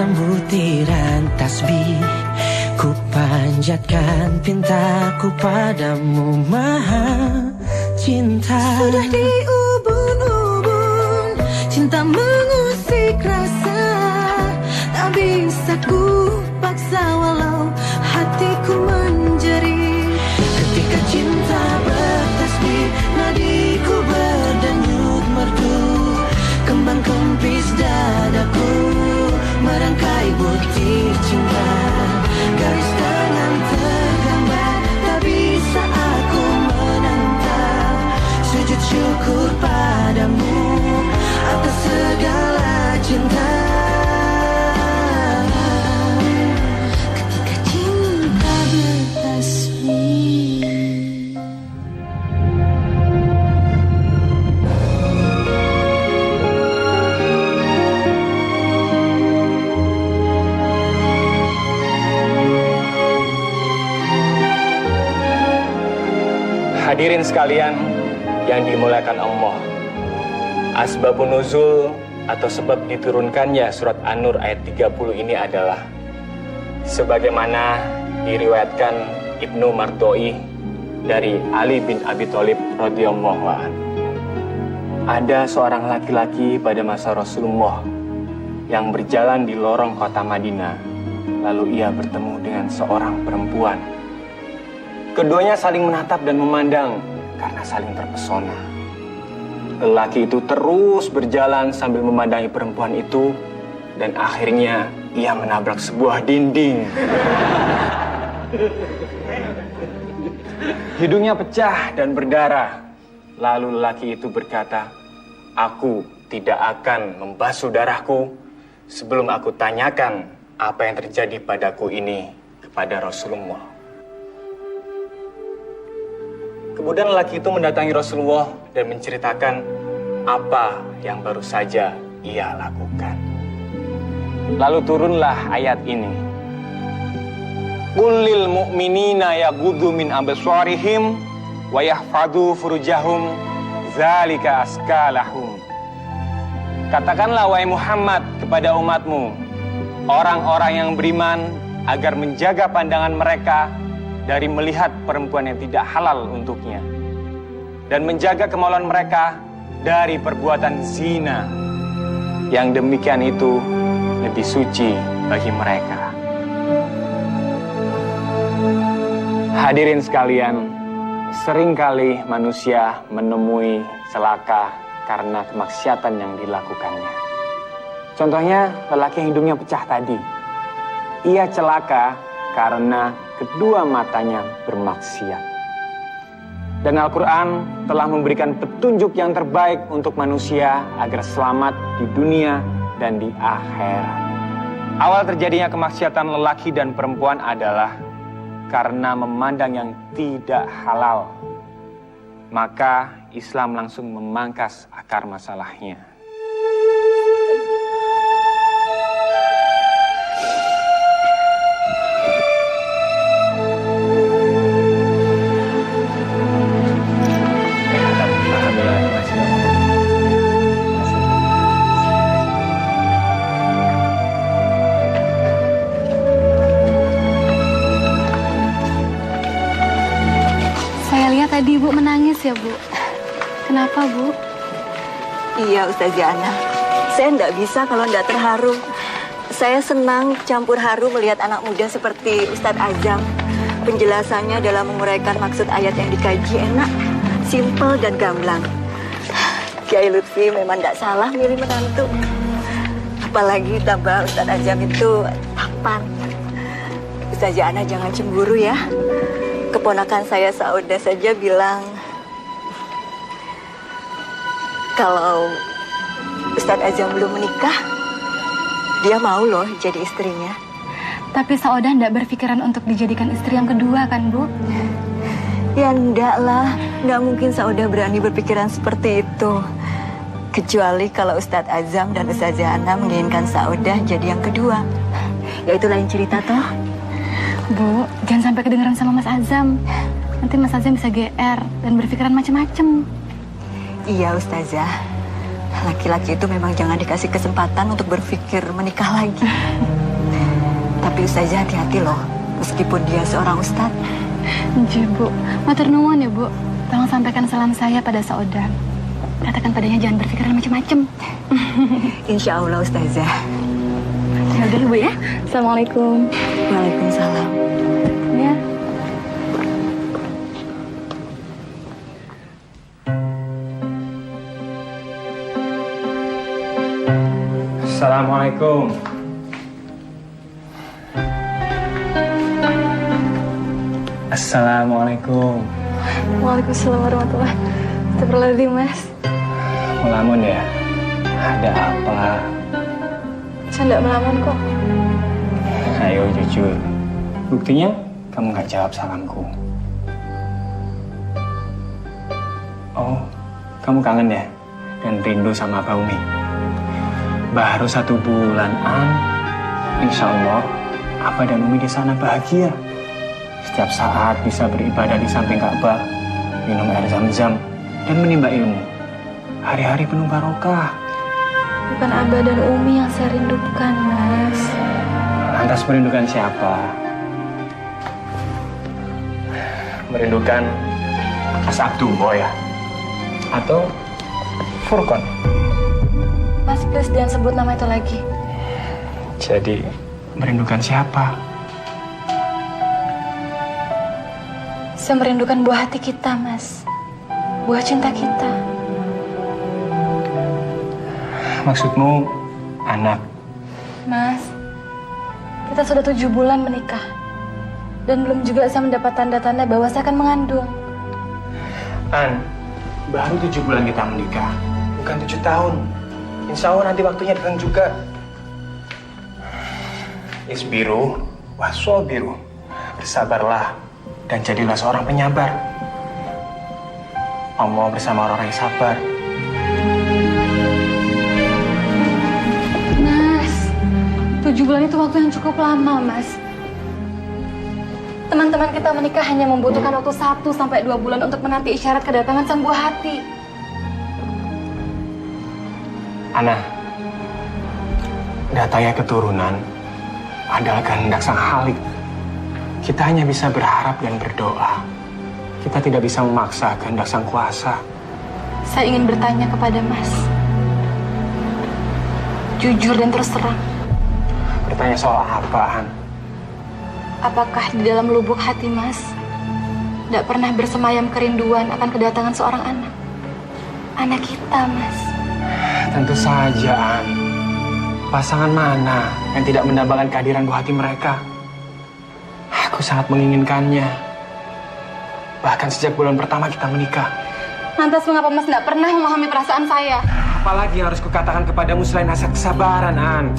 dalam butiran tasbih, ku panjatkan pintaku padamu Maha Cinta. Sudah diubun-ubun, cinta mengusik rasa, tak bisa ku paksa walau hatiku menjerit. Ketika cinta bertasbih, nadiku berdenyut merdu, kembang kempis dadaku merangkai butir cinta. Garis tangan tergambar, tak bisa aku menentang. Sujud syukur padamu atas segala cinta. Ketika cinta bertasbih. Hadirin sekalian yang dimuliakan Allah, asbabun nuzul atau sebab diturunkannya surat An-Nur ayat 30 ini adalah sebagaimana diriwayatkan Ibnu Mardoi dari Ali bin Abi Thalib radhiyallahu anhu. Ada seorang laki-laki pada masa Rasulullah yang berjalan di lorong kota Madinah, lalu ia bertemu dengan seorang perempuan. Keduanya saling menatap dan memandang karena saling terpesona. Lelaki itu terus berjalan sambil memandangi perempuan itu, dan akhirnya ia menabrak sebuah dinding. Hidungnya pecah dan berdarah. Lalu lelaki itu berkata, "Aku tidak akan membasuh darahku sebelum aku tanyakan apa yang terjadi padaku ini kepada Rasulullah." Kemudian lelaki itu mendatangi Rasulullah dan menceritakan apa yang baru saja ia lakukan. Lalu turunlah ayat ini. Qul lil mu'minina yaghuddu min absarihim wa yahfadhu furujahum dzalika azka lahum. Katakanlah wahai Muhammad kepada umatmu, orang-orang yang beriman agar menjaga pandangan mereka dari melihat perempuan yang tidak halal untuknya, dan menjaga kemaluan mereka dari perbuatan zina. Yang demikian itu lebih suci bagi mereka. Hadirin sekalian, seringkali manusia menemui celaka karena kemaksiatan yang dilakukannya. Contohnya lelaki yang hidungnya pecah tadi. Ia celaka karena kedua matanya bermaksiat. Dan Al-Quran telah memberikan petunjuk yang terbaik untuk manusia agar selamat di dunia dan di akhirat. Awal terjadinya kemaksiatan lelaki dan perempuan adalah karena memandang yang tidak halal. Maka Islam langsung memangkas akar masalahnya. Tadi Ibu menangis ya, Bu? Kenapa, Bu? Iya, Ustazah Ana. Saya nggak bisa kalau nggak terharu. Saya senang campur haru melihat anak muda seperti Ustadz Azam. Penjelasannya dalam menguraikan maksud ayat yang dikaji enak, simpel dan gamblang. Kiai Lutfi memang nggak salah milih menantu. Apalagi tambah Ustadz Azam itu tampan. Ustazah Ana jangan cemburu ya. Keponakan saya Sauda saja bilang kalau Ustadz Azam belum menikah, dia mau loh jadi istrinya. Tapi Sauda tidak berpikiran untuk dijadikan istri yang kedua kan, Bu? Ya enggak lah, enggak mungkin Sauda berani berpikiran seperti itu. Kecuali kalau Ustadz Azam dan Ustazah Ana menginginkan Sauda jadi yang kedua. Ya itu lain cerita toh. Bu, jangan sampai kedengeran sama Mas Azam. Nanti Mas Azam bisa GR dan berpikiran macam-macam. Iya, Ustazah. Laki-laki itu memang jangan dikasih kesempatan untuk berpikir menikah lagi. Tapi Ustazah hati-hati loh, meskipun dia seorang ustadz. Nji, Bu. Matur nuwun ya, Bu. Tolong sampaikan salam saya pada Saodang. Katakan padanya jangan berpikiran macam-macam. Insya Allah Ustazah. Ya udah, Bu ya. Assalamualaikum. Waalaikumsalam. Ya. Assalamualaikum. Assalamualaikum. Waalaikumsalam warahmatullahi wabarakatuh, Mas. Melamun ya? Ada apa? Saya nggak melamun kok. Ayo jujur. Buktinya kamu nggak jawab salamku. Oh, kamu kangen ya? Dan rindu sama Abah Umi? Baru 1 bulan, Insya Allah, Abah dan Umi di sana bahagia. Setiap saat bisa beribadah di samping Ka'bah, minum air zam-zam, dan menimba ilmu. Hari-hari penuh barokah. Bukan Abah dan Umi yang saya rindukan, Mas. Lantas merindukan siapa? Merindukan Mas Abdullah ya? Atau Furqan? Mas, please jangan sebut nama itu lagi. Jadi, merindukan siapa? Saya merindukan buah hati kita, Mas. Buah cinta kita. Maksudmu anak? Mas, kita sudah 7 bulan menikah. Dan belum juga saya mendapat tanda-tanda bahwa saya akan mengandung. Baru 7 bulan kita menikah. Bukan 7 tahun. Insya Allah nanti waktunya datang juga. Isbiru, wasobiru. Bersabarlah dan jadilah seorang penyabar. Allah bersama orang-orang yang sabar. Mas, 7 bulan itu waktu yang cukup lama, Mas. Teman-teman kita menikah hanya membutuhkan waktu 1-2 bulan untuk menanti isyarat kedatangan sang buah hati. Ana, datanya keturunan adalah kehendak sang Khalik. Kita hanya bisa berharap dan berdoa. Kita tidak bisa memaksa kehendak sang kuasa. Saya ingin bertanya kepada Mas. Jujur dan terus terang. Bertanya soal apaan? Apakah di dalam lubuk hati Mas tidak pernah bersemayam kerinduan akan kedatangan seorang anak? Anak kita, Mas. Tentu saja, An. Pasangan mana yang tidak mendambakan kehadiran buah hati mereka? Aku sangat menginginkannya. Bahkan sejak bulan pertama kita menikah. Lantas mengapa Mas tidak pernah memahami perasaan saya? Apalagi yang harus kukatakan kepadamu selain nasihat kesabaran, An?